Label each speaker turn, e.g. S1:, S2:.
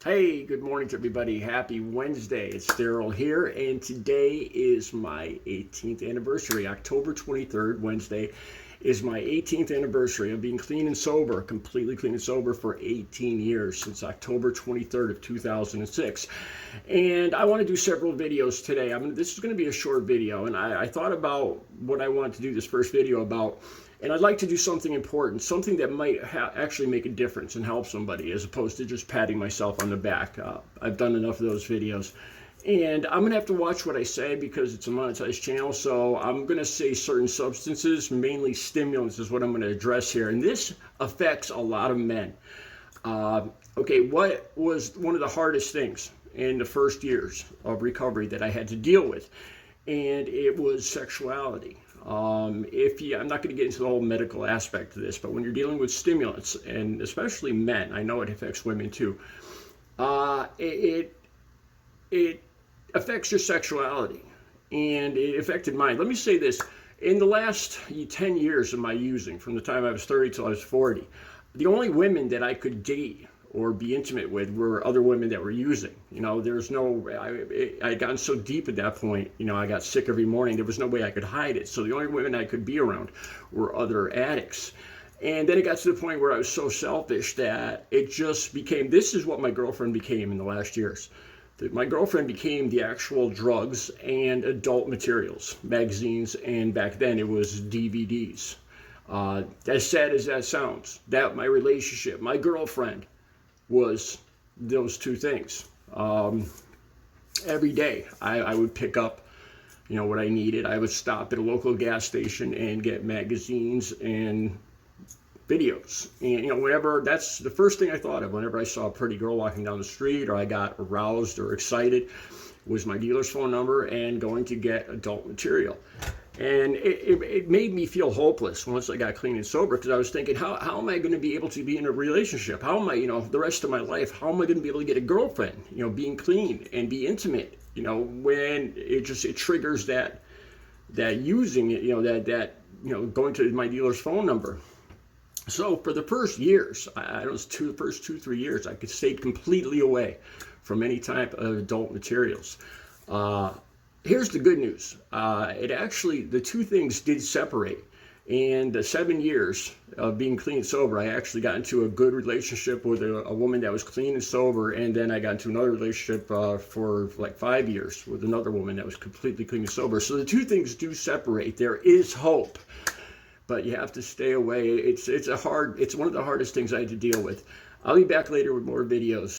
S1: Hey, good morning to everybody. Happy Wednesday. It's Daryl here, and today is my 18th anniversary. October 23rd, Wednesday, is my 18th anniversary of being clean and sober, completely clean and sober for 18 years, since October 23rd of 2006. And I want to do several videos today. This is going to be a short video, and I thought about what I wanted to do this first video about. And I'd like to do something important, something that might actually make a difference and help somebody, as opposed to just patting myself on the back. I've done enough of those videos. And I'm going to have to watch what I say because it's a monetized channel. So I'm going to say certain substances, mainly stimulants is what I'm going to address here. And this affects a lot of men. Okay, what was one of the hardest things in the first years of recovery that I had to deal with? And it was sexuality. I'm not going to get into the whole medical aspect of this, but when you're dealing with stimulants, and especially men, I know it affects women too, it affects your sexuality, and it affected mine. Let me say this. In the last 10 years of my using, from the time I was 30 till I was 40, the only women that I could date or be intimate with were other women that were using. There's no, I had gotten so deep at that point, I got sick every morning. There was no way I could hide it. So the only women I could be around were other addicts. And then it got to the point where I was so selfish that it just became, this is what my girlfriend became in the last years. My girlfriend became the actual drugs and adult materials, magazines, and back then it was DVDs. As sad as that sounds, that my relationship, my girlfriend, was those two things. Every day I would pick up, what I needed. I would stop at a local gas station and get magazines and videos. And whenever, that's the first thing I thought of whenever I saw a pretty girl walking down the street or I got aroused or excited, was my dealer's phone number and going to get adult material. And it made me feel hopeless once I got clean and sober, because I was thinking, how am I going to be able to be in a relationship? How am I, the rest of my life, how am I going to be able to get a girlfriend, being clean and be intimate, when it triggers that using it, going to my dealer's phone number. So for the first years, the first 2-3 years, I could stay completely away from any type of adult materials. Here's the good news. The two things did separate. And the 7 years of being clean and sober, I actually got into a good relationship with a woman that was clean and sober. And then I got into another relationship for like 5 years with another woman that was completely clean and sober. So the two things do separate. There is hope, but you have to stay away. It's one of the hardest things I had to deal with. I'll be back later with more videos.